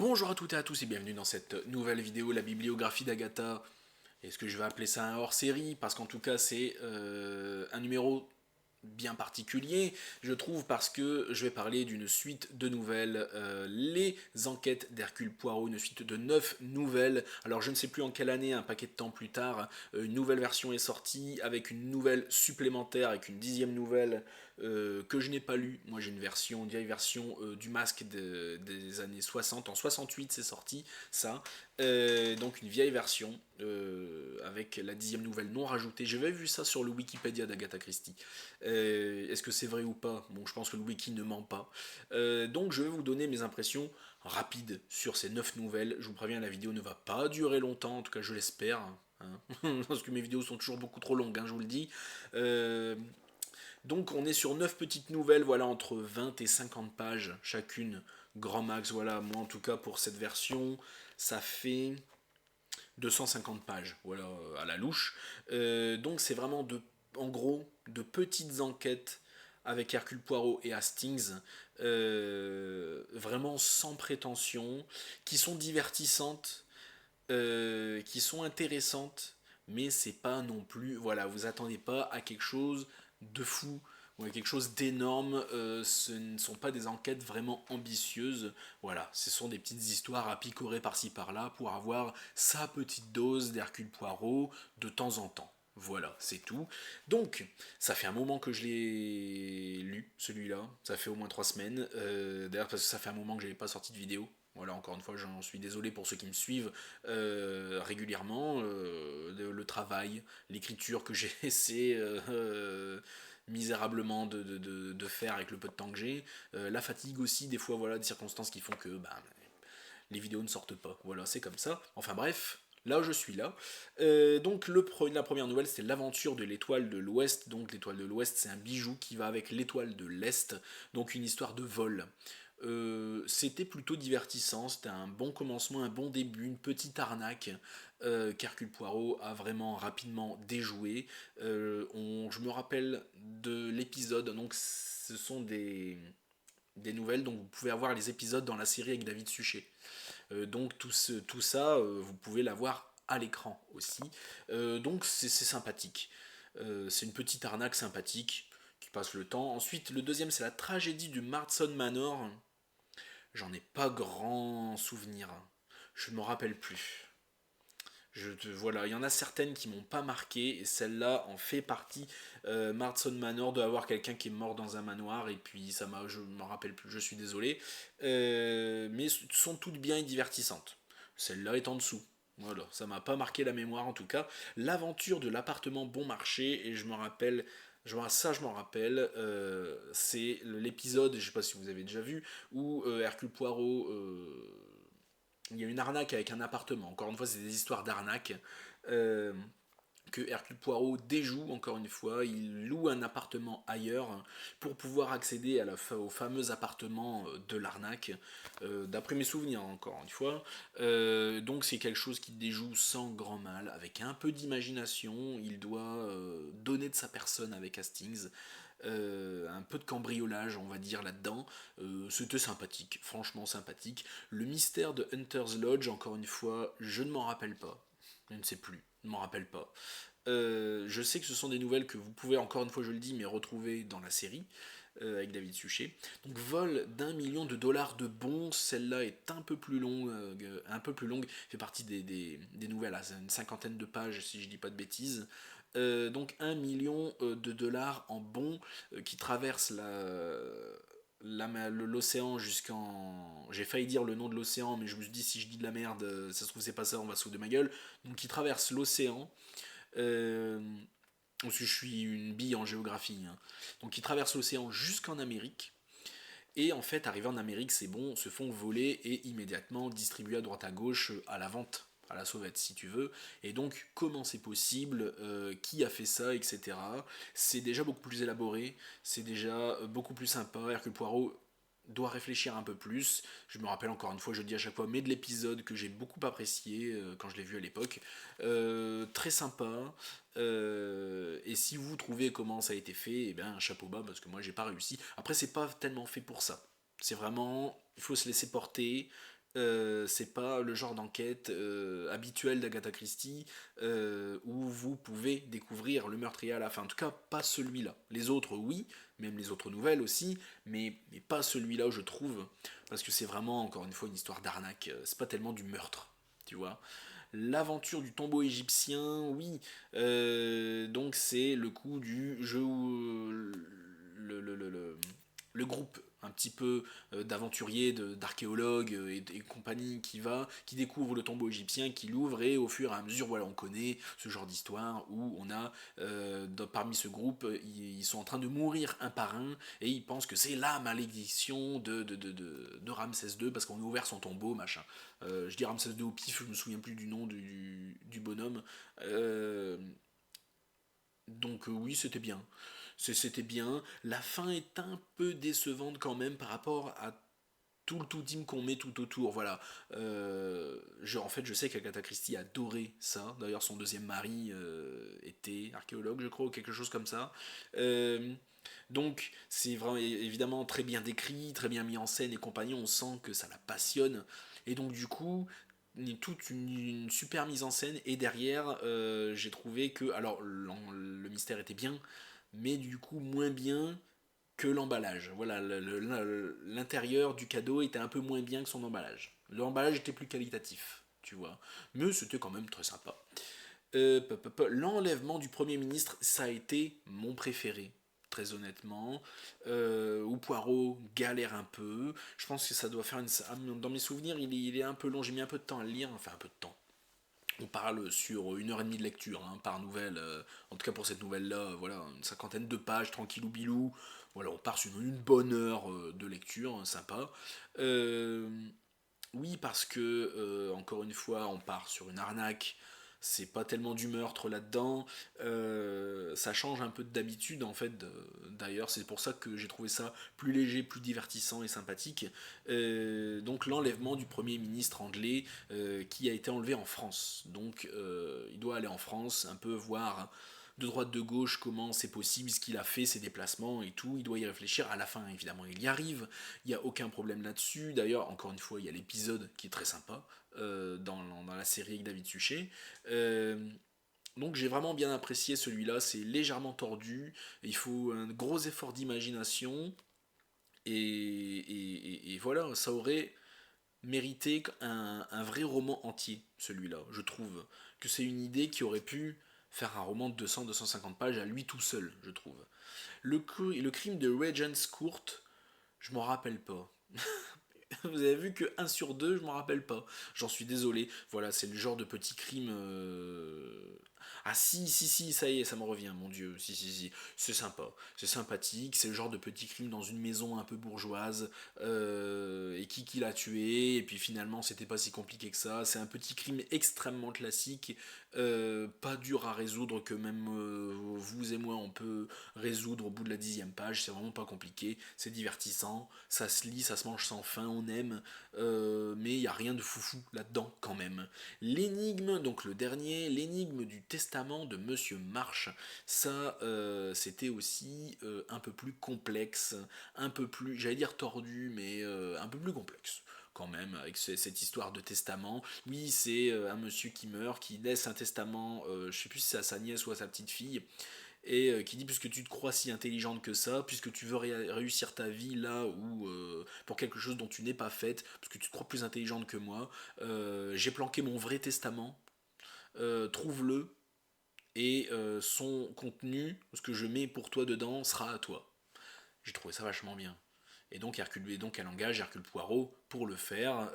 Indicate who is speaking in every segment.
Speaker 1: Bonjour à toutes et à tous et bienvenue dans cette nouvelle vidéo, la bibliographie d'Agatha. Est-ce que je vais appeler ça un hors-série? Parce qu'en tout cas c'est un numéro bien particulier, je trouve, parce que je vais parler d'une suite de nouvelles, les enquêtes d'Hercule Poirot, une suite de 9 nouvelles. Alors je ne sais plus en quelle année, un paquet de temps plus tard, une nouvelle version est sortie avec une nouvelle supplémentaire, avec une 10e nouvelle que je n'ai pas lue. Moi j'ai une vieille version du Masque des années 60, en 68 c'est sorti ça. Donc une vieille version avec la 10e nouvelle non rajoutée. J'avais vu ça sur le Wikipédia d'Agatha Christie. Est-ce que c'est vrai ou pas? Bon, je pense que le wiki ne ment pas. Donc je vais vous donner mes impressions rapides sur ces 9 nouvelles. Je vous préviens, la vidéo ne va pas durer longtemps, en tout cas je l'espère. Hein. Parce que mes vidéos sont toujours beaucoup trop longues, hein, je vous le dis. Euh, donc on est sur 9 petites nouvelles, voilà, entre 20 et 50 pages chacune, grand max. Voilà, moi en tout cas pour cette version, ça fait 250 pages, voilà, à la louche. Donc c'est vraiment en gros de petites enquêtes avec Hercule Poirot et Hastings, vraiment sans prétention, qui sont divertissantes, qui sont intéressantes, mais c'est pas non plus, voilà, vous attendez pas à quelque chose de fou ou à quelque chose d'énorme. Ce ne sont pas des enquêtes vraiment ambitieuses. Voilà, ce sont des petites histoires à picorer par-ci par-là pour avoir sa petite dose d'Hercule Poirot de temps en temps. Voilà, c'est tout. Donc, ça fait un moment que je l'ai lu, celui-là. Ça fait au moins 3 semaines. D'ailleurs, parce que ça fait un moment que j'avais pas sorti de vidéo. Voilà, encore une fois, j'en suis désolé pour ceux qui me suivent régulièrement. Le travail, l'écriture que j'ai essayé misérablement de faire avec le peu de temps que j'ai. La fatigue aussi, des fois, voilà, des circonstances qui font que bah, les vidéos ne sortent pas. Voilà, c'est comme ça. Enfin bref, là je suis là. Donc la première nouvelle, c'est l'aventure de l'étoile de l'Ouest. Donc l'étoile de l'Ouest, c'est un bijou qui va avec l'étoile de l'Est. Donc une histoire de vol. C'était plutôt divertissant, c'était un bon commencement, un bon début, une petite arnaque qu'Hercule Poirot a vraiment rapidement déjoué. Je me rappelle de l'épisode, donc ce sont des nouvelles, donc vous pouvez avoir les épisodes dans la série avec David Suchet. Donc tout ça, vous pouvez l'avoir à l'écran aussi. Donc c'est sympathique. C'est une petite arnaque sympathique qui passe le temps. Ensuite, le deuxième, c'est la tragédie du Marston Manor. J'en ai pas grand souvenir. Je me rappelle plus. Voilà, il y en a certaines qui m'ont pas marqué et celle-là en fait partie. Marston Manor doit avoir quelqu'un qui est mort dans un manoir et puis je m'en rappelle plus. Je suis désolé, mais sont toutes bien et divertissantes. Celle-là est en dessous. Voilà, ça m'a pas marqué la mémoire en tout cas. L'aventure de l'appartement bon marché, et je me rappelle, je m'en rappelle, c'est l'épisode, je sais pas si vous avez déjà vu, où Hercule Poirot, il y a une arnaque avec un appartement. Encore une fois, c'est des histoires d'arnaque. Euh, que Hercule Poirot déjoue, encore une fois, il loue un appartement ailleurs pour pouvoir accéder au fameux appartement de l'arnaque, d'après mes souvenirs, encore une fois. Donc c'est quelque chose qui déjoue sans grand mal, avec un peu d'imagination, il doit donner de sa personne avec Hastings. Un peu de cambriolage, on va dire, là-dedans. C'était sympathique, franchement sympathique. Le mystère de Hunter's Lodge, encore une fois, je ne m'en rappelle pas. Je ne sais plus, je ne m'en rappelle pas. Je sais que ce sont des nouvelles que vous pouvez, encore une fois, je le dis, mais retrouver dans la série. Avec David Suchet. Donc vol d'1 million de dollars de bons, celle-là est un peu plus longue, fait partie des nouvelles, c'est une cinquantaine de pages si je dis pas de bêtises. Donc 1 million de dollars en bons qui traversent l'océan jusqu'en... J'ai failli dire le nom de l'océan, mais je me suis dit si je dis de la merde, ça se trouve c'est pas ça, on va se foutre de ma gueule. Donc qui traverse l'océan. Euh, Parce que je suis une bille en géographie. Hein. Donc ils traversent l'océan jusqu'en Amérique. Et en fait, arrivés en Amérique, c'est bon, se font voler et immédiatement distribuer à droite à gauche à la vente, à la sauvette si tu veux. Et donc, comment c'est possible, qui a fait ça, etc. C'est déjà beaucoup plus élaboré, c'est déjà beaucoup plus sympa. Hercule Poirot doit réfléchir un peu plus. Je me rappelle encore une fois, je le dis à chaque fois, mais de l'épisode que j'ai beaucoup apprécié quand je l'ai vu à l'époque. Très sympa. Et si vous trouvez comment ça a été fait, eh bien chapeau bas parce que moi j'ai pas réussi. Après c'est pas tellement fait pour ça. C'est vraiment, il faut se laisser porter. c'est pas le genre d'enquête habituel d'Agatha Christie où vous pouvez découvrir le meurtrier à la fin. En tout cas, pas celui-là. Les autres, oui, même les autres nouvelles aussi, mais pas celui-là, je trouve, parce que c'est vraiment, encore une fois, une histoire d'arnaque. C'est pas tellement du meurtre, tu vois. L'aventure du tombeau égyptien, oui. Donc c'est le coup du jeu où le groupe un petit peu d'aventuriers, d'archéologues et compagnie qui découvre le tombeau égyptien, qui l'ouvre et au fur et à mesure, voilà, on connaît ce genre d'histoire où on a parmi ce groupe, ils sont en train de mourir un par un et ils pensent que c'est la malédiction de Ramsès II parce qu'on a ouvert son tombeau, machin. Je dis Ramsès II au pif, je me souviens plus du nom du bonhomme. Euh, donc oui, c'était bien. C'était bien. La fin est un peu décevante quand même par rapport à tout le tout team qu'on met tout autour. Voilà. En fait, je sais qu'Agatha Christie adorait ça. D'ailleurs, son deuxième mari était archéologue, je crois, ou quelque chose comme ça. Euh, donc, c'est vraiment évidemment très bien décrit, très bien mis en scène et compagnie. On sent que ça la passionne. Et donc, du coup, toute une super mise en scène. Et derrière, j'ai trouvé que. Alors, le mystère était bien, mais du coup, moins bien que l'emballage. Voilà, l'intérieur du cadeau était un peu moins bien que son emballage. L'emballage était plus qualitatif, tu vois. Mais c'était quand même très sympa. L'enlèvement du Premier ministre, ça a été mon préféré, très honnêtement. Où Poirot galère un peu. Je pense que ça doit faire une. Dans mes souvenirs, il est un peu long. J'ai mis un peu de temps à le lire, enfin un peu de temps. On parle sur 1 heure et demie de lecture par nouvelle, en tout cas pour cette nouvelle-là, voilà, une cinquantaine de pages, tranquillou bilou. Voilà, on part sur une bonne heure de lecture, sympa. Euh, oui, parce que, encore une fois, on part sur une arnaque. C'est pas tellement du meurtre là-dedans. Ça change un peu d'habitude, en fait. D'ailleurs, c'est pour ça que j'ai trouvé ça plus léger, plus divertissant et sympathique. Donc, l'enlèvement du Premier ministre anglais qui a été enlevé en France. Donc, il doit aller en France, un peu voir de droite de gauche comment c'est possible, ce qu'il a fait, ses déplacements et tout. Il doit y réfléchir. À la fin, évidemment, il y arrive. Il n'y a aucun problème là-dessus. D'ailleurs, encore une fois, il y a l'épisode qui est très sympa dans la série avec David Suchet. Euh, donc j'ai vraiment bien apprécié celui-là. C'est légèrement tordu. Il faut un gros effort d'imagination. Et voilà, ça aurait mérité un vrai roman entier, celui-là. Je trouve que c'est une idée qui aurait pu faire un roman de 200-250 pages à lui tout seul, je trouve. Le crime de Regent's Court, je m'en rappelle pas. Vous avez vu que 1 sur 2, je m'en rappelle pas. J'en suis désolé. Voilà, c'est le genre de petit crime. Ah si, si, si, ça y est, ça me revient, mon Dieu. Si, si, si. C'est sympa. C'est sympathique. C'est le genre de petit crime dans une maison un peu bourgeoise. Et qui l'a tué. Et puis finalement, c'était pas si compliqué que ça. C'est un petit crime extrêmement classique. Pas dur à résoudre, que même vous et moi, on peut résoudre au bout de la 10e page. C'est vraiment pas compliqué. C'est divertissant. Ça se lit, ça se mange sans faim. On aime. Mais il n'y a rien de foufou là-dedans quand même. L'énigme, donc le dernier, l'énigme du testament de Monsieur March, ça c'était aussi un peu plus complexe, un peu plus, j'allais dire tordu, mais un peu plus complexe quand même, avec cette histoire de testament. Oui, c'est un monsieur qui meurt, qui laisse un testament, je sais plus si c'est à sa nièce ou à sa petite fille, et qui dit puisque tu te crois si intelligente que ça, puisque tu veux réussir ta vie là où pour quelque chose dont tu n'es pas faite, parce que tu te crois plus intelligente que moi, j'ai planqué mon vrai testament, trouve-le et son contenu, ce que je mets pour toi dedans, sera à toi. J'ai trouvé ça vachement bien. Et donc elle engage Hercule Poirot pour le faire.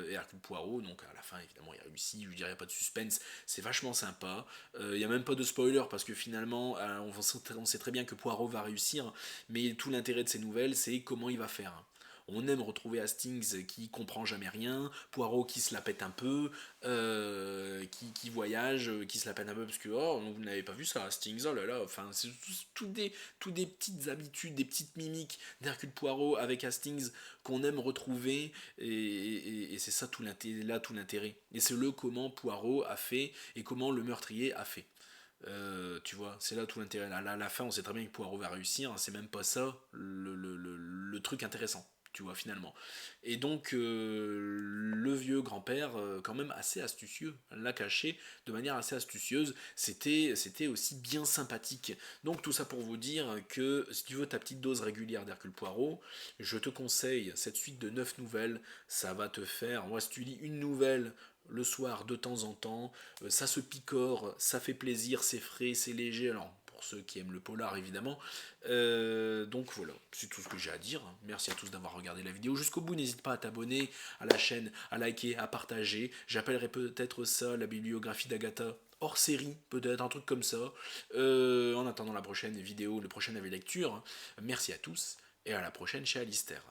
Speaker 1: Et Hercule Poirot, donc à la fin évidemment il réussit, je dirais pas de suspense, c'est vachement sympa. Il n'y a même pas de spoiler parce que finalement on sait très bien que Poirot va réussir, mais tout l'intérêt de ces nouvelles c'est comment il va faire. On aime retrouver Hastings qui comprend jamais rien, Poirot qui se la pète un peu, qui voyage, qui se la pète un peu parce que oh vous n'avez pas vu ça Hastings, oh là là, enfin c'est tout des petites habitudes, des petites mimiques d'Hercule Poirot avec Hastings qu'on aime retrouver et c'est ça tout l'intérêt. Et c'est le comment Poirot a fait et comment le meurtrier a fait. Tu vois, c'est là tout l'intérêt. À la fin, on sait très bien que Poirot va réussir, hein, c'est même pas ça le truc intéressant. tu vois, finalement. Et donc, le vieux grand-père, quand même assez astucieux, l'a caché de manière assez astucieuse, c'était aussi bien sympathique. Donc, tout ça pour vous dire que si tu veux ta petite dose régulière d'Hercule Poirot, je te conseille cette suite de 9 nouvelles, ça va te faire, moi si tu lis une nouvelle le soir de temps en temps, ça se picore, ça fait plaisir, c'est frais, c'est léger, alors pour ceux qui aiment le polar évidemment. Donc voilà, c'est tout ce que j'ai à dire. Merci à tous d'avoir regardé la vidéo jusqu'au bout. N'hésite pas à t'abonner à la chaîne, à liker, à partager. J'appellerai peut-être ça la bibliographie d'Agatha hors série, peut-être un truc comme ça. En attendant la prochaine vidéo, le prochain avis lecture, merci à tous et à la prochaine chez Alistair.